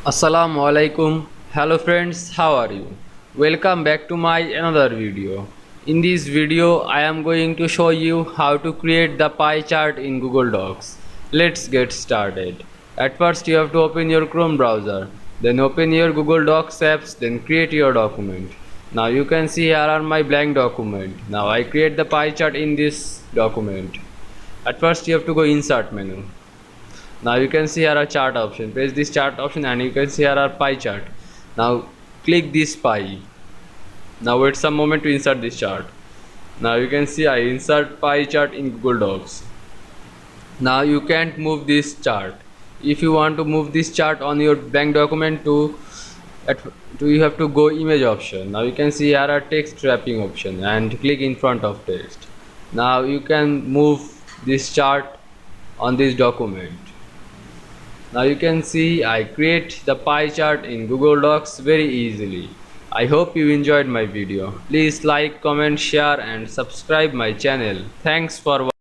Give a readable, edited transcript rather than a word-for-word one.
Assalamu Walaikum. Hello friends, how are you? Welcome back to my another video. In this video, I am going to show you how to create the pie chart in Google Docs. Let's get started. At first, you have to open your Chrome browser. Then open your Google Docs apps. Then create your document. Now you can see here are my blank document. Now I create the pie chart in this document. At first, you have to go insert menu. Now you can see here a chart option. Press this chart option and you can see here our pie chart. Now click this pie. Now wait some moment to insert this chart. Now you can see I insert pie chart in Google Docs. Now you can't move this chart. If you want to move this chart on your blank document you have to go image option. Now you can see here a text wrapping option and click in front of text. Now you can move this chart on this document. Now you can see I create the pie chart in Google Docs very easily. I hope you enjoyed my video. Please like, comment, share and subscribe my channel. Thanks for watching.